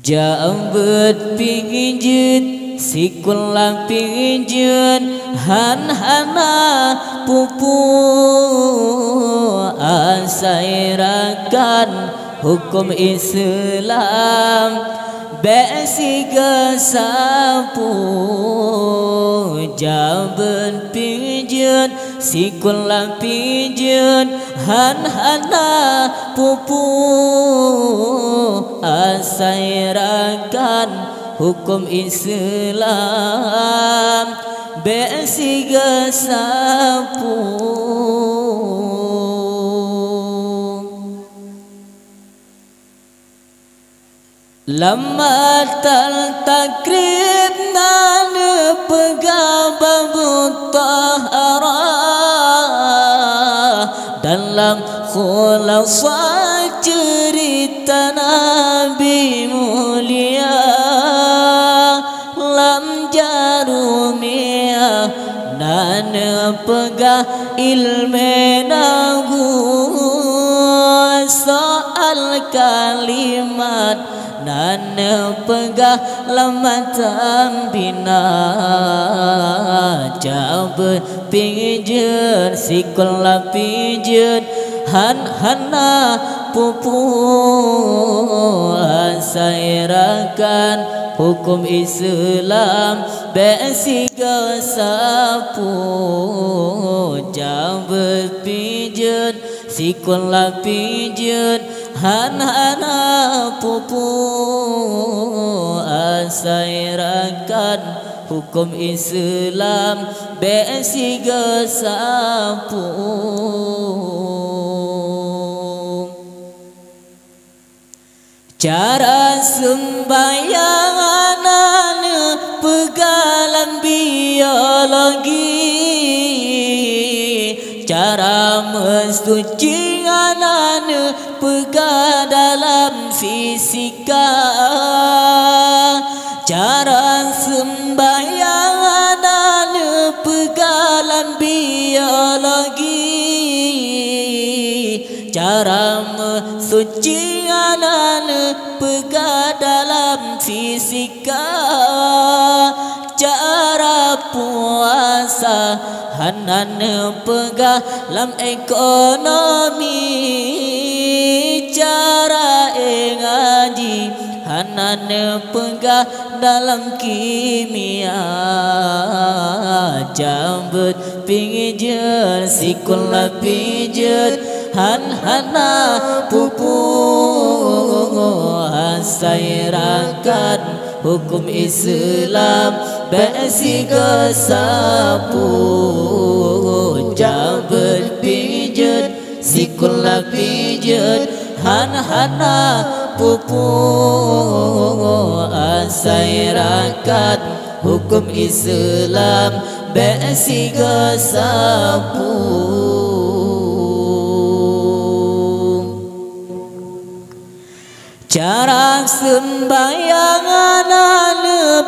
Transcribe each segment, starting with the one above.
Jambet pijit sikula pijit han-hana pupu asairakan hukum Islam besi gesapu. Jambet pijit sikula pijit han-hana pupu asairakan hukum Islam besi gesapu. Lama takrib nan pegabah taharah dalam khulasa cerita Nabi mulia lam jarumia nan pegah ilmu nagu soal kalimat nan pegah lamatan bina. Jambet pijit sikula pijit han-hana pupu asairakan hukum Islam besi gesapu. Jambet pijit sikula pijit han-hana pupu asairakan hukum Islam besi gesapu. Cara sembahyang anan pegalan biologi, cara mensuci anan pegah dalam fisika. Cara sembahyang anan pegalan biologi, cara mensuci anan pegah dalam fisika. Cara puasa hanan pegah dalam ekonomi. Cara ngaji hanan pegah dalam kimia. Jambet pijit sikula pijit han-hana pupu asairakan hukum Islam besi gesapu. Jambet pijit sikula pijit han-hana pupu asairakan hukum Islam besi gesapu. Cara sembahyang anan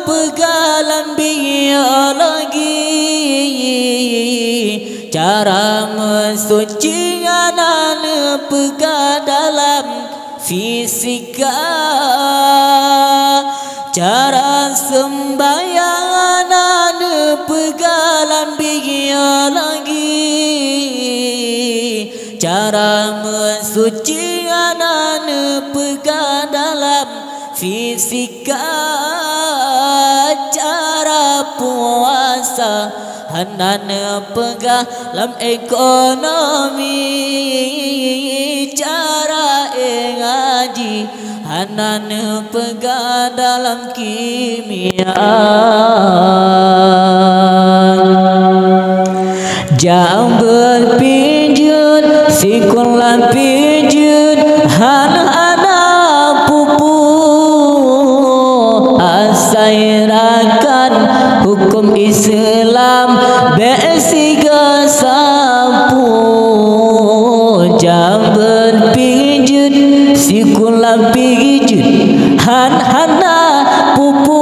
pegalan biologi, cara mensuci anan pegah dalam fisika. Cara sembahyang anan pegalan biologi, cara mensuci anan pegah dalam fisika. Cara puasa hanan pegah dalam ekonomi. Cara ngaji hanan pegah dalam kimia. Jambet pijit sikula pijit han-hana pupu asairakan hukum Islam besi gesapu. Jambet pijit sikula pijit han-hana pupu